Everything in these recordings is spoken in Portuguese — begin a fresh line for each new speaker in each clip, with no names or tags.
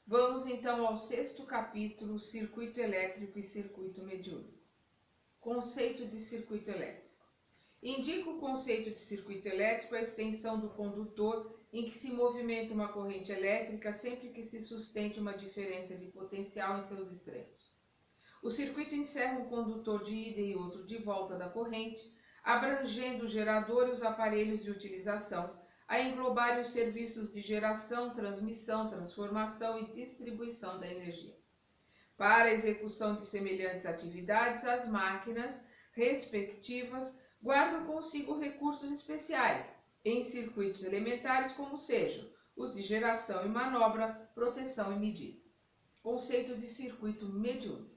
Vamos então ao sexto capítulo, circuito elétrico e circuito mediúnico. Conceito de circuito elétrico. Indica o conceito de circuito elétrico a extensão do condutor em que se movimenta uma corrente elétrica sempre que se sustente uma diferença de potencial em seus extremos. O circuito encerra um condutor de ida e outro de volta da corrente, abrangendo o gerador e os aparelhos de utilização, a englobarem os serviços de geração, transmissão, transformação e distribuição da energia. Para a execução de semelhantes atividades, as máquinas respectivas guardam consigo recursos especiais em circuitos elementares, como sejam os de geração e manobra, proteção e medida. Conceito de circuito mediúnico.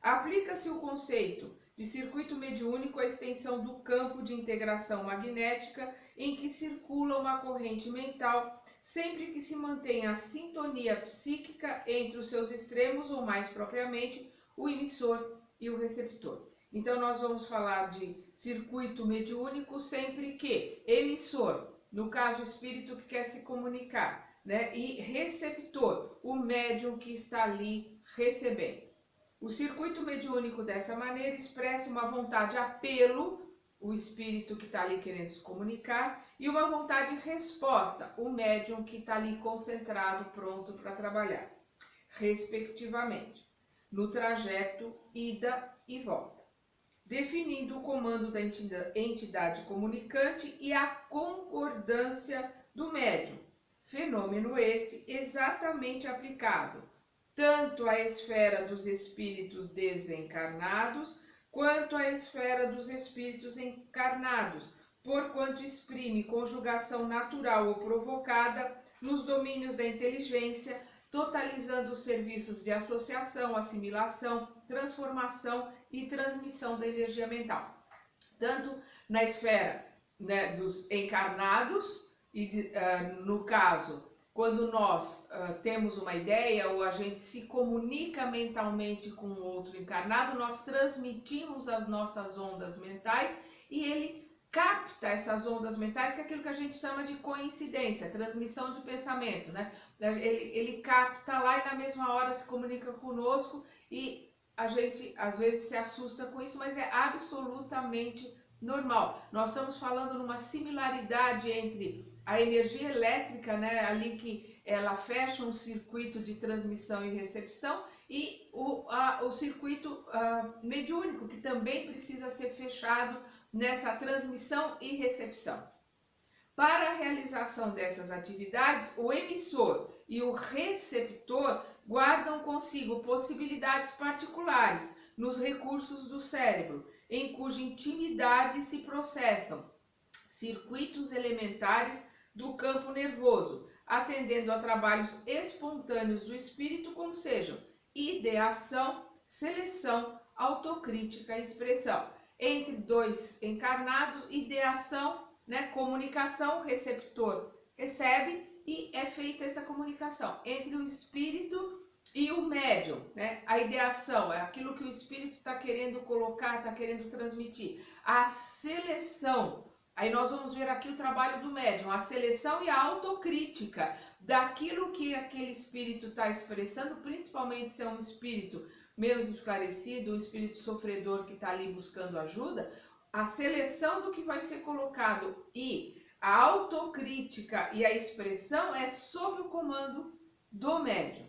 Aplica-se o conceito de circuito mediúnico à extensão do campo de integração magnética em que circula uma corrente mental, sempre que se mantenha a sintonia psíquica entre os seus extremos, ou mais propriamente, o emissor e o receptor. Então nós vamos falar de circuito mediúnico sempre que emissor, no caso o espírito que quer se comunicar, né? E receptor, o médium que está ali recebendo. O circuito mediúnico, dessa maneira, expressa uma vontade apelo, o espírito que está ali querendo se comunicar, e uma vontade resposta, o médium que está ali concentrado, pronto para trabalhar, respectivamente, no trajeto ida e volta, definindo o comando da entidade comunicante e a concordância do médium. Fenômeno esse exatamente aplicado tanto à esfera dos espíritos desencarnados, quanto à esfera dos espíritos encarnados, porquanto exprime conjugação natural ou provocada nos domínios da inteligência, totalizando os serviços de associação, assimilação, transformação e transmissão da energia mental. Tanto na esfera, né, dos encarnados, e no caso, quando nós temos uma ideia ou a gente se comunica mentalmente com o outro encarnado, nós transmitimos as nossas ondas mentais e ele capta essas ondas mentais, que é aquilo que a gente chama de coincidência, transmissão de pensamento, né? Ele capta lá e na mesma hora se comunica conosco e a gente às vezes se assusta com isso, mas é absolutamente normal. Nós estamos falando numa similaridade entre a energia elétrica, né, ali que ela fecha um circuito de transmissão e recepção, e o circuito mediúnico, que também precisa ser fechado nessa transmissão e recepção. Para a realização dessas atividades, o emissor e o receptor guardam consigo possibilidades particulares nos recursos do cérebro, em cuja intimidade se processam circuitos elementares do campo nervoso, atendendo a trabalhos espontâneos do espírito, como sejam ideação, seleção, autocrítica e expressão. Entre dois encarnados, ideação, né, comunicação, receptor recebe e é feita essa comunicação entre o espírito e o médium, né? A ideação é aquilo que o espírito está querendo colocar, está querendo transmitir. A seleção, aí nós vamos ver aqui o trabalho do médium, a seleção e a autocrítica daquilo que aquele espírito está expressando, principalmente se é um espírito menos esclarecido, um espírito sofredor que está ali buscando ajuda, a seleção do que vai ser colocado e a autocrítica e a expressão é sob o comando do médium.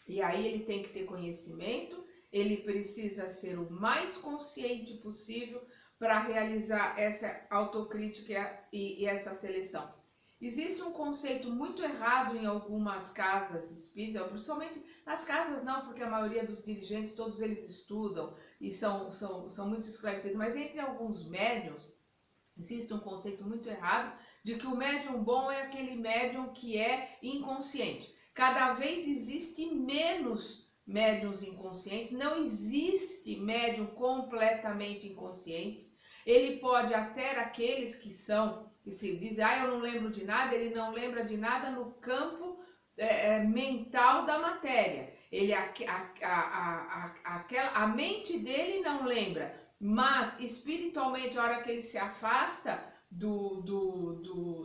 E aí ele tem que ter conhecimento, ele precisa ser o mais consciente possível para realizar essa autocrítica e essa seleção. Existe um conceito muito errado em algumas casas espíritas, principalmente nas casas não, porque a maioria dos dirigentes, todos eles estudam e são muito esclarecidos, mas entre alguns médiuns, existe um conceito muito errado de que o médium bom é aquele médium que é inconsciente. Cada vez existe menos médiuns inconscientes, não existe médium completamente inconsciente. Ele pode até aqueles que se dizem, eu não lembro de nada, ele não lembra de nada no campo mental da matéria. A mente dele não lembra, mas espiritualmente, a hora que ele se afasta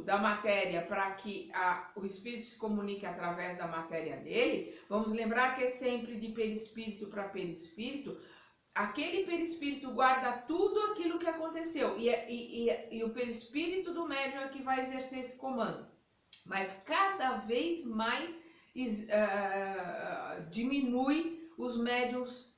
da matéria para que o espírito se comunique através da matéria dele, vamos lembrar que é sempre de perispírito para perispírito. Aquele perispírito guarda tudo aquilo que aconteceu e o perispírito do médium é que vai exercer esse comando. Mas cada vez mais diminui os médiums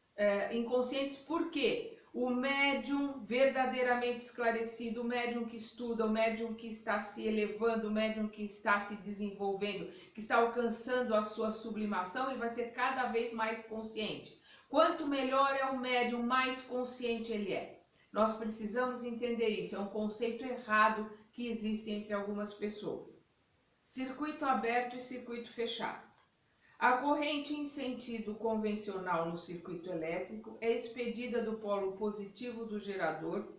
inconscientes. Por quê? O médium verdadeiramente esclarecido, o médium que estuda, o médium que está se elevando, o médium que está se desenvolvendo, que está alcançando a sua sublimação, ele vai ser cada vez mais consciente. Quanto melhor é o médium, mais consciente ele é. Nós precisamos entender isso, é um conceito errado que existe entre algumas pessoas. Circuito aberto e circuito fechado. A corrente em sentido convencional no circuito elétrico é expedida do polo positivo do gerador,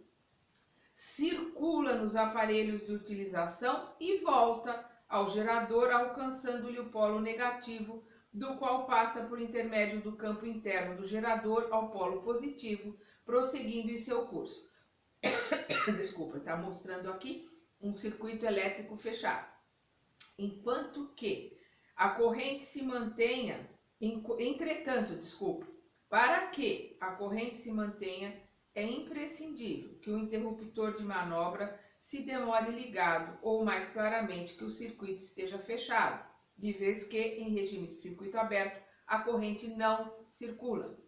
circula nos aparelhos de utilização e volta ao gerador, alcançando-lhe o polo negativo, do qual passa por intermédio do campo interno do gerador ao polo positivo, prosseguindo em seu curso. Desculpa, está mostrando aqui um circuito elétrico fechado. Enquanto que a corrente se mantenha, para que a corrente se mantenha, é imprescindível que o interruptor de manobra se demore ligado, ou mais claramente que o circuito esteja fechado, de vez que, em regime de circuito aberto, a corrente não circula.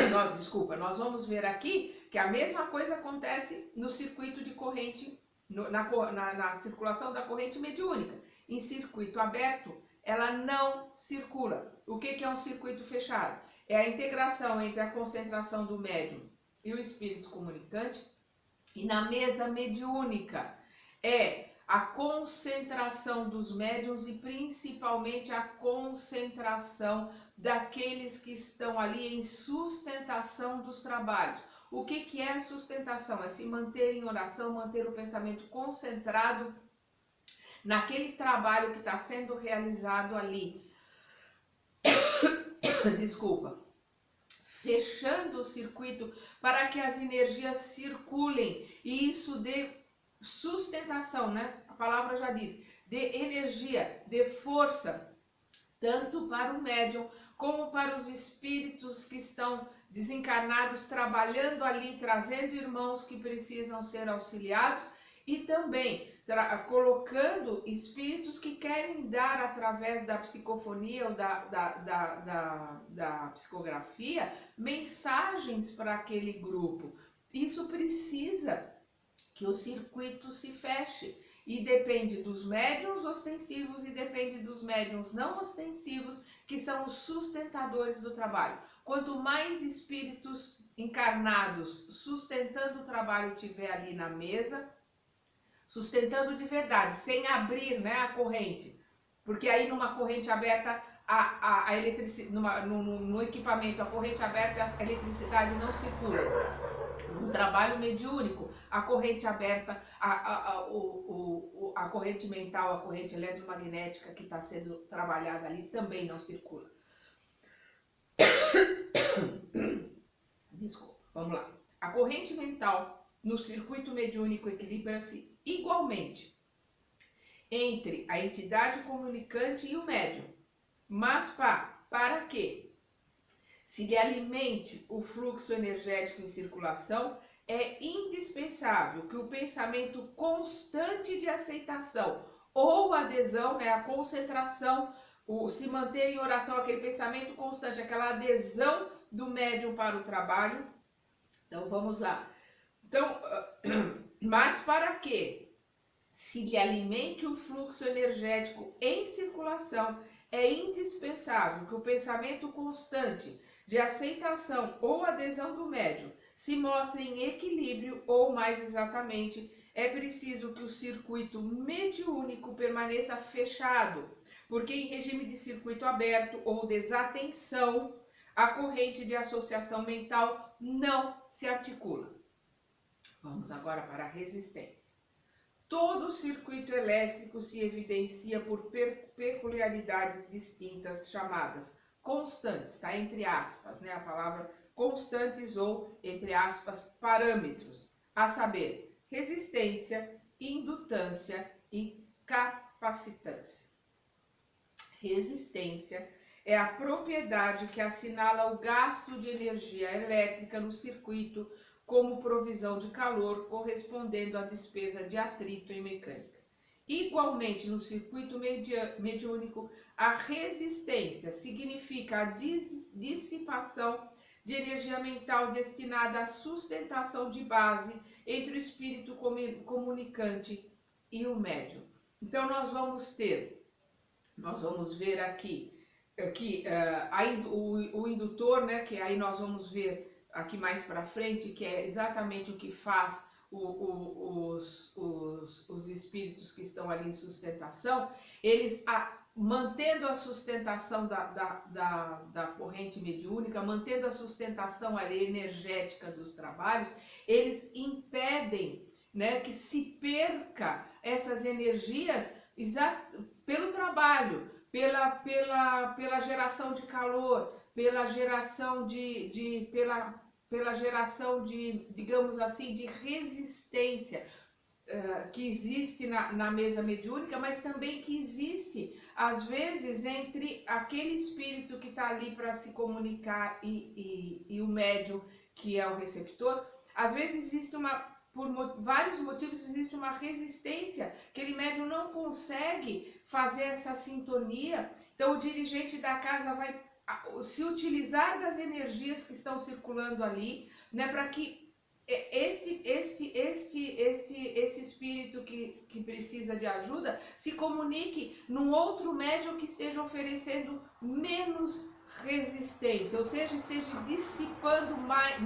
Nós vamos ver aqui que a mesma coisa acontece no circuito de corrente, na circulação da corrente mediúnica. Em circuito aberto, ela não circula. O que é um circuito fechado? É a integração entre a concentração do médium e o espírito comunicante. E na mesa mediúnica é a concentração dos médiuns e principalmente a concentração daqueles que estão ali em sustentação dos trabalhos. O que é sustentação? É se manter em oração, manter o pensamento concentrado naquele trabalho que está sendo realizado ali. Desculpa. Fechando o circuito para que as energias circulem. E isso dê sustentação, né? A palavra já diz. Dê energia, dê força, tanto para o médium como para os espíritos que estão desencarnados, trabalhando ali, trazendo irmãos que precisam ser auxiliados e também colocando espíritos que querem dar através da psicofonia ou da psicografia mensagens para aquele grupo. Isso precisa que o circuito se feche e depende dos médiuns ostensivos e depende dos médiuns não ostensivos, que são os sustentadores do trabalho. Quanto mais espíritos encarnados sustentando o trabalho tiver ali na mesa, sustentando de verdade, sem abrir, né, a corrente, porque aí numa corrente aberta, a eletricidade, no equipamento, a corrente aberta, a eletricidade não circula. No trabalho mediúnico, a corrente aberta, a corrente mental, a corrente eletromagnética que está sendo trabalhada ali também não circula. Desculpa, vamos lá. A corrente mental no circuito mediúnico equilibra-se igualmente entre a entidade comunicante e o médium, mas para que se lhe alimente o fluxo energético em circulação, é indispensável que o pensamento constante de aceitação ou adesão, né, a concentração, se manter em oração, aquele pensamento constante, aquela adesão do médium para o trabalho. Então vamos lá. Então, mas para que se lhe alimente o fluxo energético em circulação, é indispensável que o pensamento constante de aceitação ou adesão do médium se mostre em equilíbrio, ou mais exatamente, é preciso que o circuito mediúnico permaneça fechado, porque em regime de circuito aberto ou desatenção, a corrente de associação mental não se articula. Vamos agora para a resistência. Todo circuito elétrico se evidencia por peculiaridades distintas chamadas constantes, tá? Entre aspas, né? A palavra constantes ou, entre aspas, parâmetros. a saber, resistência, indutância e capacitância. Resistência é a propriedade que assinala o gasto de energia elétrica no circuito como provisão de calor, correspondendo à despesa de atrito em mecânica. Igualmente, no circuito mediúnico, a resistência significa a dissipação de energia mental destinada à sustentação de base entre o espírito comunicante e o médium. Então, nós vamos ver aqui o indutor, né, que aí nós vamos ver aqui mais para frente, que é exatamente o que faz os espíritos que estão ali em sustentação, eles mantendo a sustentação da corrente mediúnica, mantendo a sustentação ali energética dos trabalhos, eles impedem, né, que se perca essas energias pelo trabalho, pela geração de calor, pela geração digamos assim, de resistência que existe na mesa mediúnica, mas também que existe, às vezes, entre aquele espírito que está ali para se comunicar e o médium, que é o receptor. Às vezes existe por vários motivos, existe uma resistência, aquele médium não consegue fazer essa sintonia, então o dirigente da casa vai se utilizar das energias que estão circulando ali, né, para que esse espírito que precisa de ajuda se comunique num outro médium que esteja oferecendo menos resistência, ou seja, esteja dissipando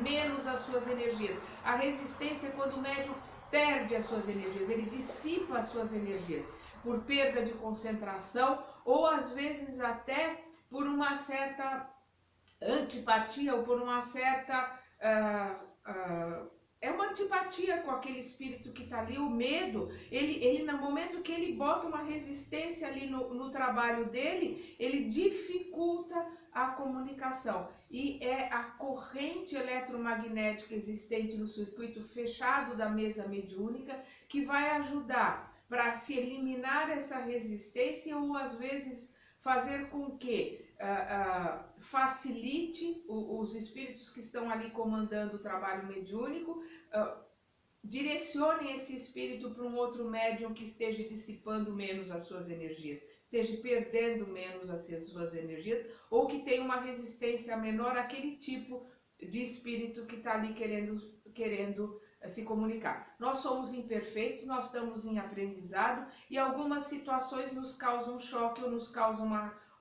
menos as suas energias. A resistência é quando o médium perde as suas energias, ele dissipa as suas energias por perda de concentração ou às vezes até por uma certa antipatia ou por uma certa é uma antipatia com aquele espírito que está ali, o medo, ele no momento que ele bota uma resistência ali no trabalho dele, ele dificulta a comunicação. E é a corrente eletromagnética existente no circuito fechado da mesa mediúnica que vai ajudar para se eliminar essa resistência ou às vezes fazer com que facilite os espíritos que estão ali comandando o trabalho mediúnico, direcionem esse espírito para um outro médium que esteja dissipando menos as suas energias, esteja perdendo menos as suas energias, ou que tenha uma resistência menor àquele tipo de espírito que está ali querendo se comunicar. Nós somos imperfeitos, nós estamos em aprendizado e algumas situações nos causam choque ou nos causam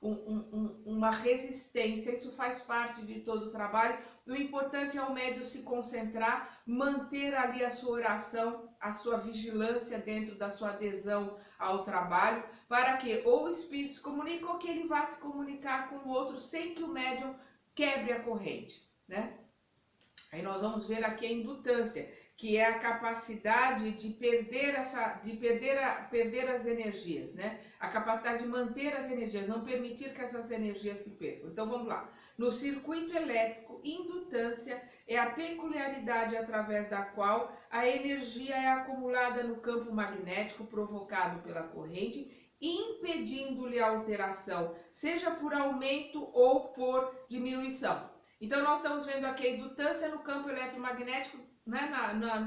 uma resistência. Isso faz parte de todo o trabalho. O importante é o médium se concentrar, manter ali a sua oração, a sua vigilância dentro da sua adesão ao trabalho, para que ou o espírito se comunique ou que ele vá se comunicar com o outro sem que o médium quebre a corrente, né? Aí nós vamos ver aqui a indutância, que é a capacidade de perder as energias, né? A capacidade de manter as energias, não permitir que essas energias se percam. Então vamos lá. No circuito elétrico, indutância é a peculiaridade através da qual a energia é acumulada no campo magnético provocado pela corrente, impedindo-lhe a alteração, seja por aumento ou por diminuição. Então nós estamos vendo aqui a indutância no campo eletromagnético, né,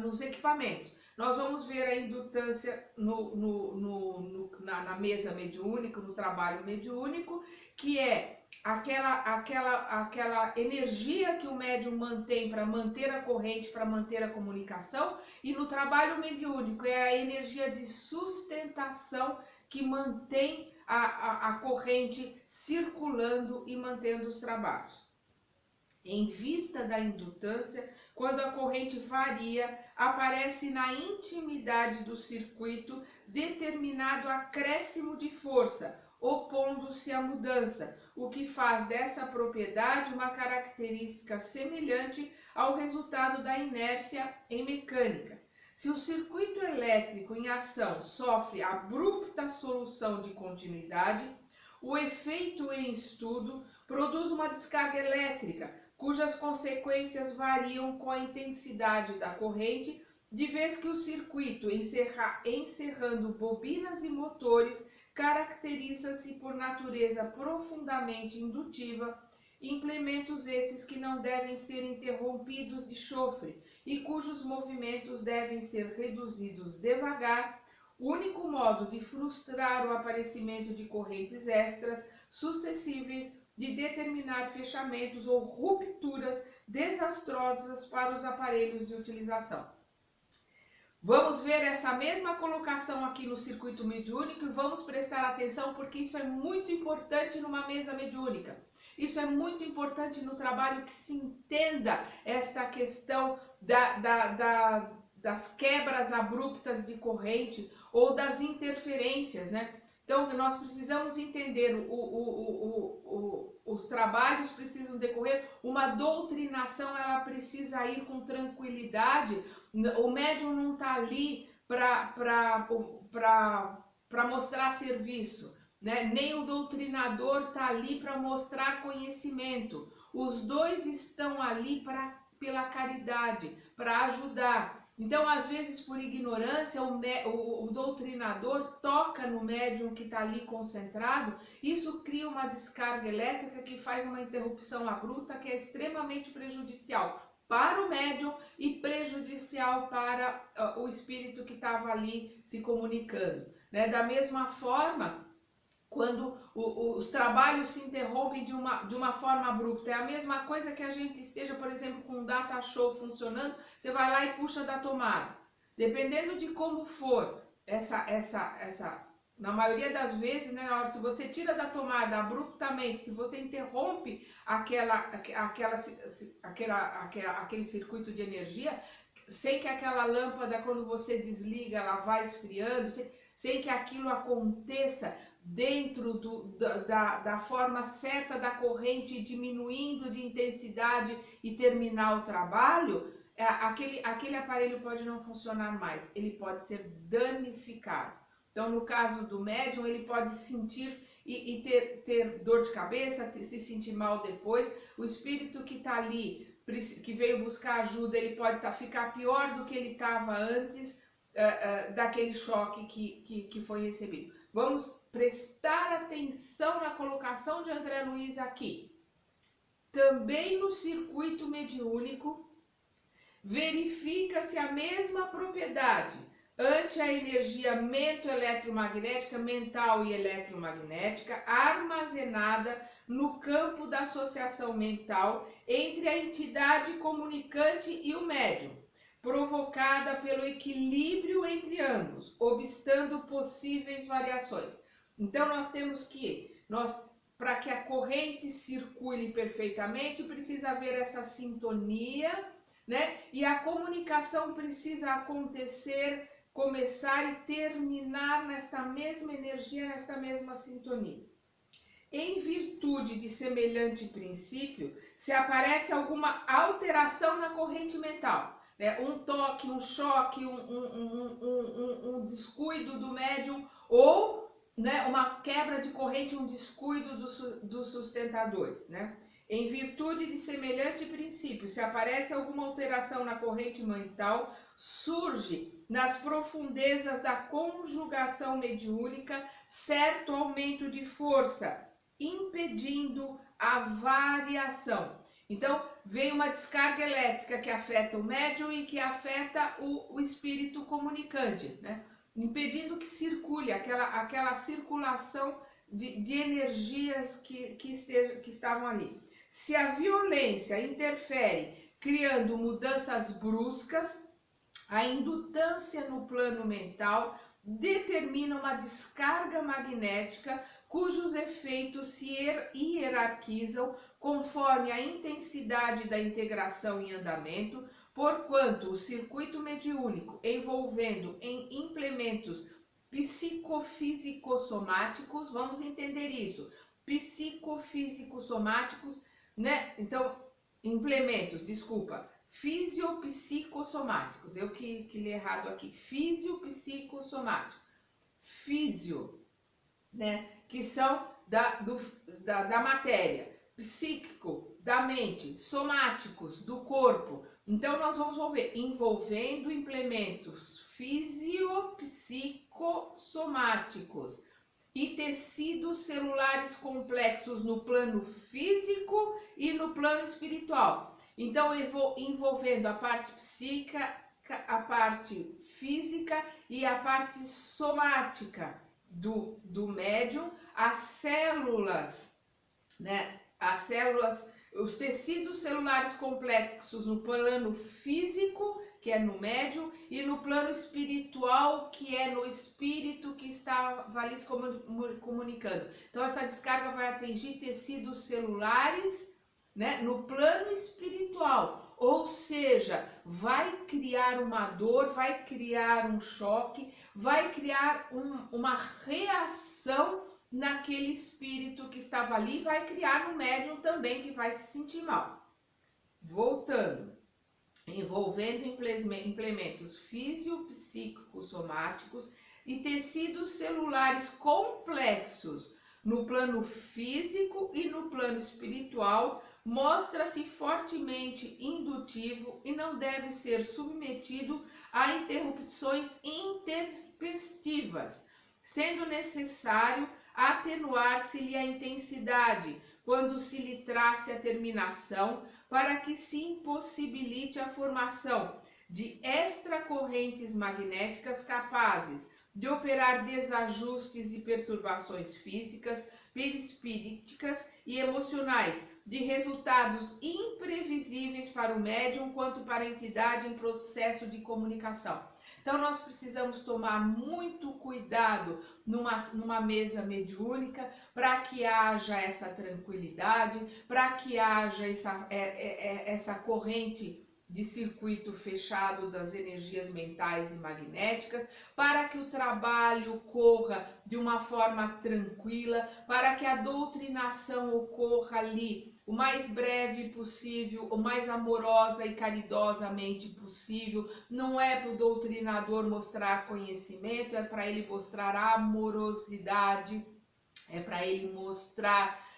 nos equipamentos. Nós vamos ver a indutância na mesa mediúnica, no trabalho mediúnico, que é aquela energia que o médium mantém para manter a corrente, para manter a comunicação, e no trabalho mediúnico é a energia de sustentação que mantém a corrente circulando e mantendo os trabalhos. Em vista da indutância, quando a corrente varia, aparece na intimidade do circuito determinado acréscimo de força, opondo-se à mudança, o que faz dessa propriedade uma característica semelhante ao resultado da inércia em mecânica. Se o circuito elétrico em ação sofre abrupta solução de continuidade, o efeito em estudo produz uma descarga elétrica, cujas consequências variam com a intensidade da corrente de vez que o circuito encerrando bobinas e motores caracteriza-se por natureza profundamente indutiva, implementos esses que não devem ser interrompidos de chofre e cujos movimentos devem ser reduzidos devagar, o único modo de frustrar o aparecimento de correntes extras suscetíveis de determinar fechamentos ou rupturas desastrosas para os aparelhos de utilização. Vamos ver essa mesma colocação aqui no circuito mediúnico e vamos prestar atenção porque isso é muito importante numa mesa mediúnica. Isso é muito importante no trabalho, que se entenda esta questão das quebras abruptas de corrente ou das interferências, né? Então, nós precisamos entender, os trabalhos precisam decorrer, uma doutrinação, ela precisa ir com tranquilidade. O médium não está ali para mostrar serviço, né? Nem o doutrinador está ali para mostrar conhecimento. Os dois estão ali pela caridade, para ajudar. Então, às vezes, por ignorância, o doutrinador toca no médium que está ali concentrado. Isso cria uma descarga elétrica que faz uma interrupção abrupta que é extremamente prejudicial para o médium e prejudicial para o espírito que estava ali se comunicando, né? Da mesma forma, quando os trabalhos se interrompem de uma forma abrupta, é a mesma coisa que a gente esteja, por exemplo, com um data show funcionando, você vai lá e puxa da tomada. Dependendo de como for, na maioria das vezes, né, se você tira da tomada abruptamente, se você interrompe aquele circuito de energia, sem que aquela lâmpada, quando você desliga, ela vai esfriando, sem que aquilo aconteça dentro da forma certa da corrente, diminuindo de intensidade e terminar o trabalho, aquele aparelho pode não funcionar mais, ele pode ser danificado. Então, no caso do médium, ele pode sentir e ter dor de cabeça, se sentir mal depois. O espírito que está ali, que veio buscar ajuda, ele pode ficar pior do que ele estava antes daquele choque que foi recebido. Vamos prestar atenção na colocação de André Luiz aqui. Também no circuito mediúnico, verifica-se a mesma propriedade ante a energia mento-eletromagnética, mental e eletromagnética, armazenada no campo da associação mental entre a entidade comunicante e o médium, provocada pelo equilíbrio entre ambos, obstando possíveis variações. Então, nós temos que, para que a corrente circule perfeitamente, precisa haver essa sintonia, né? E a comunicação precisa acontecer, começar e terminar nesta mesma energia, nesta mesma sintonia. Em virtude de semelhante princípio, se aparece alguma alteração na corrente mental, né? Um toque, um choque, um descuido do médium ou, né, uma quebra de corrente, um descuido dos sustentadores, né? Em virtude de semelhante princípio, se aparece alguma alteração na corrente mental, surge nas profundezas da conjugação mediúnica certo aumento de força, impedindo a variação. Então, vem uma descarga elétrica que afeta o médium e que afeta o espírito comunicante, né? Impedindo que circule aquela circulação de energias que estavam ali. Se a violência interfere, criando mudanças bruscas, a indutância no plano mental determina uma descarga magnética cujos efeitos se hierarquizam conforme a intensidade da integração em andamento, porquanto o circuito mediúnico envolvendo em implementos psicofísico-somáticos, vamos entender isso, psicofísico-somáticos, né? Então, implementos, desculpa, fisiopsicossomáticos, eu que li errado aqui, fisiopsicossomático, físio, né? Que são da matéria, psíquico, da mente, somáticos, do corpo, Então, nós vamos ver envolvendo implementos fisiopsicossomáticos e tecidos celulares complexos no plano físico e no plano espiritual. Então, envolvendo a parte psíquica, a parte física e a parte somática do médium, as células, né? As células, os tecidos celulares complexos no plano físico, que é no médium, e no plano espiritual, que é no espírito que estava ali se comunicando. Então, essa descarga vai atingir tecidos celulares, né, no plano espiritual, ou seja, vai criar uma dor, vai criar um choque, vai criar uma reação naquele espírito que estava ali, vai criar no médium também, que vai se sentir mal. Voltando, envolvendo implementos fisiopsicossomáticos e tecidos celulares complexos no plano físico e no plano espiritual, mostra-se fortemente indutivo e não deve ser submetido a interrupções intempestivas, sendo necessário atenuar-se-lhe a intensidade quando se lhe trace a terminação, para que se impossibilite a formação de extracorrentes magnéticas capazes de operar desajustes e perturbações físicas, perispiríticas e emocionais, de resultados imprevisíveis para o médium quanto para a entidade em processo de comunicação. Então, nós precisamos tomar muito cuidado numa mesa mediúnica para que haja essa tranquilidade, para que haja essa corrente de circuito fechado das energias mentais e magnéticas, para que o trabalho corra de uma forma tranquila, para que a doutrinação ocorra ali o mais breve possível, o mais amorosa e caridosamente possível. Não é para o doutrinador mostrar conhecimento, é para ele mostrar amorosidade, é para ele mostrar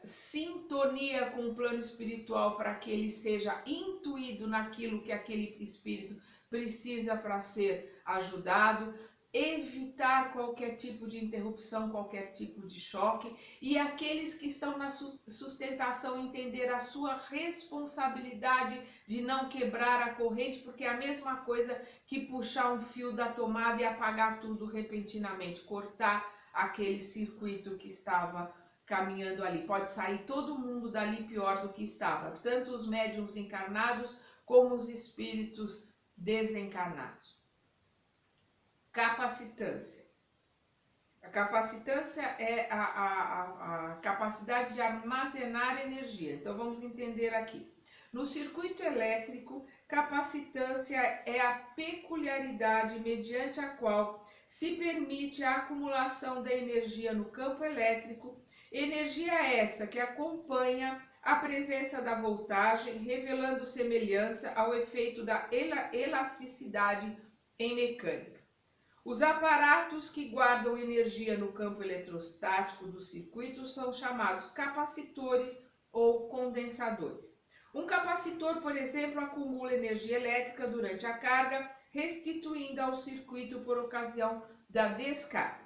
sintonia com o plano espiritual, para que ele seja intuído naquilo que aquele espírito precisa para ser ajudado. Evitar qualquer tipo de interrupção, qualquer tipo de choque, e aqueles que estão na sustentação entender a sua responsabilidade de não quebrar a corrente, porque é a mesma coisa que puxar um fio da tomada e apagar tudo repentinamente, cortar aquele circuito que estava caminhando ali. Pode sair todo mundo dali pior do que estava, tanto os médiuns encarnados como os espíritos desencarnados. Capacitância. A capacitância é a capacidade de armazenar energia. Então, vamos entender aqui. No circuito elétrico, capacitância é a peculiaridade mediante a qual se permite a acumulação da energia no campo elétrico, energia essa que acompanha a presença da voltagem, revelando semelhança ao efeito da elasticidade em mecânica. Os aparatos que guardam energia no campo eletrostático do circuito são chamados capacitores ou condensadores. Um capacitor, por exemplo, acumula energia elétrica durante a carga, restituindo ao circuito por ocasião da descarga.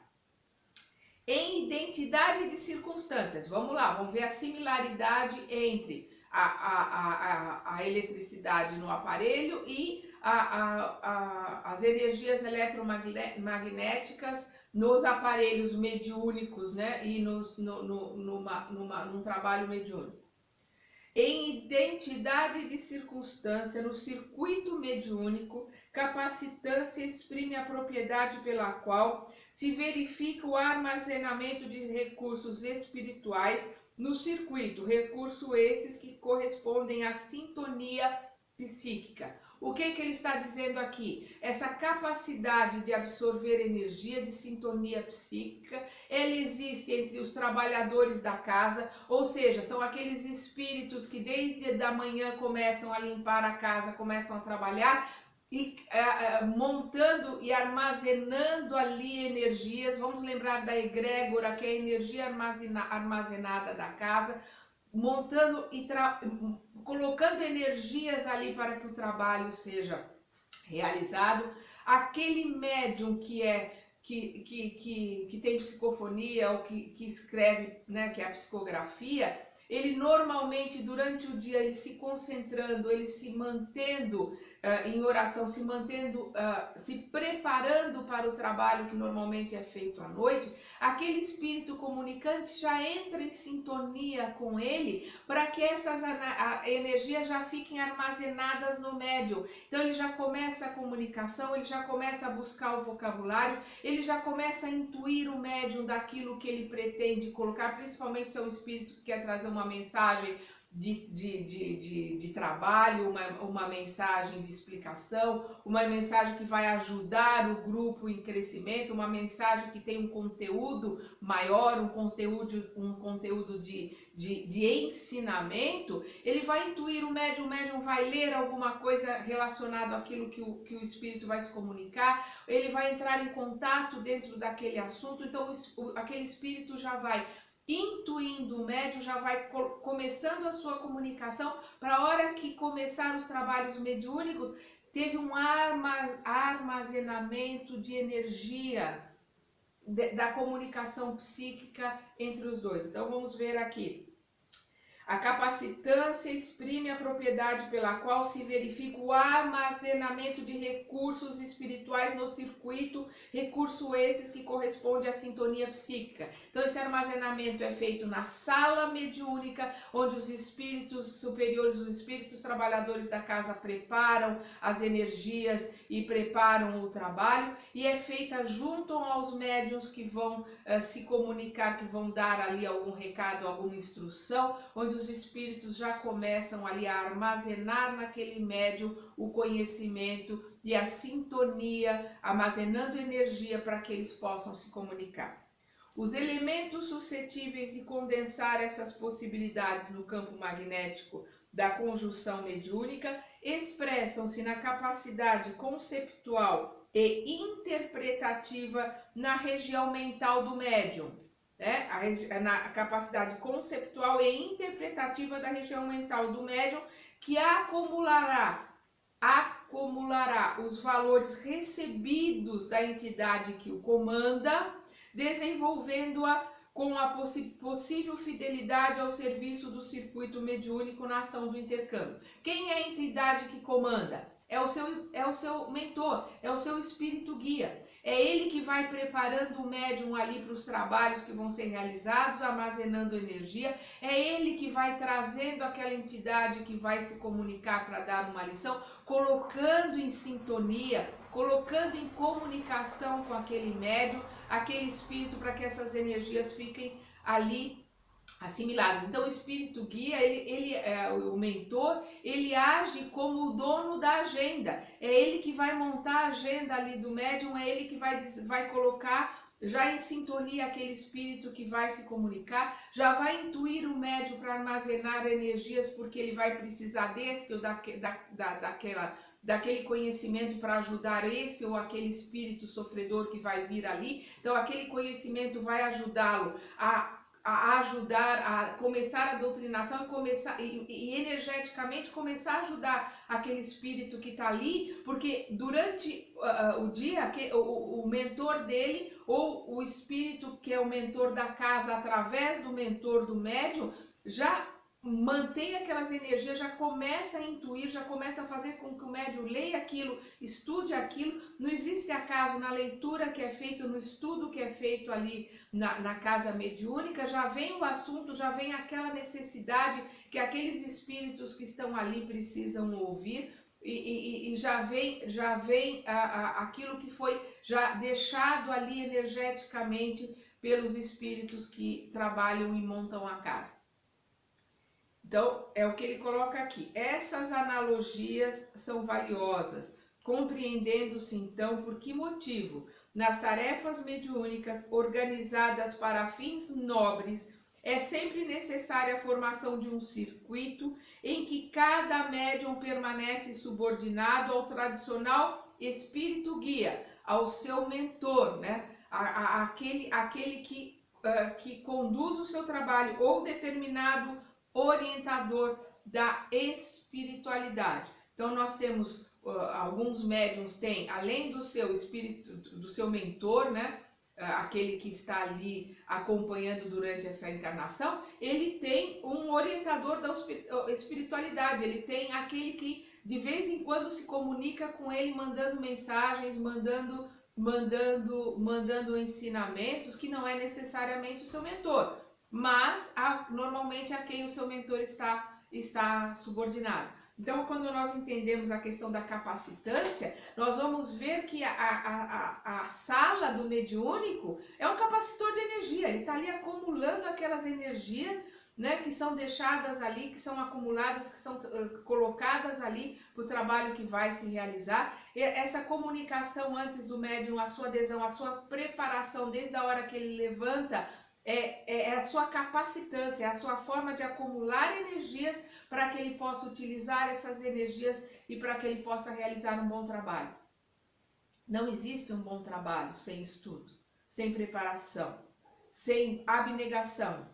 Em identidade de circunstâncias, vamos lá, vamos ver a similaridade entre a eletricidade no aparelho e as energias eletromagnéticas nos aparelhos mediúnicos, né? E num trabalho mediúnico. Em identidade de circunstância, no circuito mediúnico, capacitância exprime a propriedade pela qual se verifica o armazenamento de recursos espirituais no circuito, recursos esses que correspondem à sintonia psíquica. O que ele está dizendo aqui? Essa capacidade de absorver energia de sintonia psíquica, ela existe entre os trabalhadores da casa, ou seja, são aqueles espíritos que desde a manhã começam a limpar a casa, começam a trabalhar e montando e armazenando ali energias. Vamos lembrar da egrégora, que é a energia armazenada da casa. montando e colocando energias ali para que o trabalho seja realizado. Aquele médium que tem psicofonia ou que escreve, né, que é a psicografia, ele normalmente durante o dia, ele se concentrando, ele se mantendo em oração, se mantendo, se preparando para o trabalho que normalmente é feito à noite, aquele espírito comunicante já entra em sintonia com ele para que essas energias já fiquem armazenadas no médium. Então ele já começa a comunicação, ele já começa a buscar o vocabulário, ele já começa a intuir o médium daquilo que ele pretende colocar, principalmente se é um espírito que quer trazer uma mensagem de trabalho, uma mensagem de explicação, uma mensagem que vai ajudar o grupo em crescimento, uma mensagem que tem um conteúdo maior, um conteúdo de ensinamento. Ele vai intuir o médium vai ler alguma coisa relacionada àquilo que o espírito vai se comunicar, ele vai entrar em contato dentro daquele assunto, então aquele espírito já vai intuindo o médium, já vai começando a sua comunicação para a hora que começar os trabalhos mediúnicos, teve um armazenamento de energia da comunicação psíquica entre os dois. Então vamos ver aqui. A capacitância exprime a propriedade pela qual se verifica o armazenamento de recursos espirituais no circuito, recurso esses que corresponde à sintonia psíquica. Então esse armazenamento é feito na sala mediúnica, onde os espíritos superiores, os espíritos trabalhadores da casa preparam as energias e preparam o trabalho, e é feita junto aos médiuns que vão se comunicar, que vão dar ali algum recado, alguma instrução, onde os espíritos já começam ali a armazenar naquele médium o conhecimento e a sintonia, armazenando energia para que eles possam se comunicar. Os elementos suscetíveis de condensar essas possibilidades no campo magnético da conjunção mediúnica expressam-se na capacidade conceptual e interpretativa na região mental do médium. Na capacidade conceptual e interpretativa da região mental do médium, que acumulará os valores recebidos da entidade que o comanda, desenvolvendo-a com a possível fidelidade ao serviço do circuito mediúnico na ação do intercâmbio. Quem é a entidade que comanda? É o seu mentor, é o seu espírito guia. É ele que vai preparando o médium ali para os trabalhos que vão ser realizados, armazenando energia. É ele que vai trazendo aquela entidade que vai se comunicar para dar uma lição, colocando em sintonia, colocando em comunicação com aquele médium, aquele espírito, para que essas energias fiquem ali assimiladas. Então o espírito guia, o mentor, ele age como o dono da agenda. É ele que vai montar a agenda ali do médium, é ele que vai colocar já em sintonia aquele espírito que vai se comunicar, já vai intuir o médium para armazenar energias, porque ele vai precisar desse ou daquele conhecimento para ajudar esse ou aquele espírito sofredor que vai vir ali. Então aquele conhecimento vai ajudá-lo a ajudar a começar a doutrinação e energeticamente começar a ajudar aquele espírito que está ali, porque durante o dia o mentor dele ou o espírito que é o mentor da casa, através do mentor do médium, já mantém aquelas energias, já começa a intuir, já começa a fazer com que o médium leia aquilo, estude aquilo. Não existe acaso na leitura que é feita, no estudo que é feito ali na casa mediúnica, já vem o assunto, já vem aquela necessidade que aqueles espíritos que estão ali precisam ouvir, e já vem aquilo que foi já deixado ali energeticamente pelos espíritos que trabalham e montam a casa. Então, é o que ele coloca aqui. Essas analogias são valiosas, compreendendo-se então por que motivo, nas tarefas mediúnicas organizadas para fins nobres, é sempre necessária a formação de um circuito em que cada médium permanece subordinado ao tradicional espírito guia, ao seu mentor, né? Aquele que conduz o seu trabalho ou determinado orientador da espiritualidade. Então nós temos alguns médiums têm, além do seu espírito, do seu mentor, né? Aquele que está ali acompanhando durante essa encarnação, ele tem um orientador da espiritualidade, ele tem aquele que de vez em quando se comunica com ele, mandando mensagens, mandando ensinamentos, que não é necessariamente o seu mentor, mas normalmente a quem o seu mentor está subordinado. Então, quando nós entendemos a questão da capacitância, nós vamos ver que a sala do mediúnico é um capacitor de energia, ele está ali acumulando aquelas energias, né, que são deixadas ali, que são acumuladas, que são colocadas ali para o trabalho que vai se realizar. E essa comunicação antes do médium, a sua adesão, a sua preparação desde a hora que ele levanta, é a sua capacitância, é a sua forma de acumular energias para que ele possa utilizar essas energias e para que ele possa realizar um bom trabalho. Não existe um bom trabalho sem estudo, sem preparação, sem abnegação,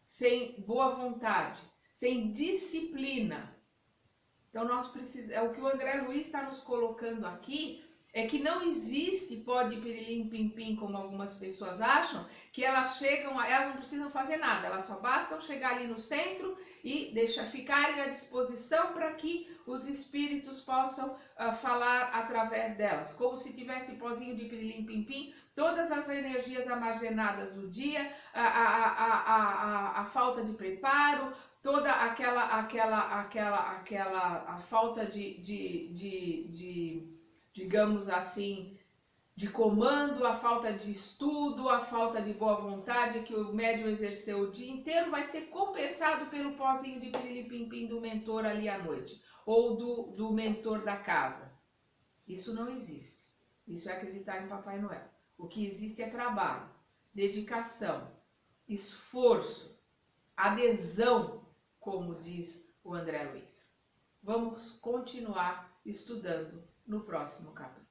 sem boa vontade, sem disciplina. Então nós precisamos, é o que o André Luiz está nos colocando aqui, é que não existe pó de pirilim pim pim, como algumas pessoas acham, que elas chegam, elas não precisam fazer nada, elas só bastam chegar ali no centro e ficarem à disposição para que os espíritos possam falar através delas, como se tivesse pozinho de pirilim pim pim, todas as energias armazenadas do dia, a falta de preparo, toda a falta digamos assim, de comando, a falta de estudo, a falta de boa vontade que o médium exerceu o dia inteiro vai ser compensado pelo pozinho de pirili-pim-pim do mentor ali à noite, ou do mentor da casa. Isso não existe. Isso é acreditar em Papai Noel. O que existe é trabalho, dedicação, esforço, adesão, como diz o André Luiz. Vamos continuar estudando no próximo capítulo.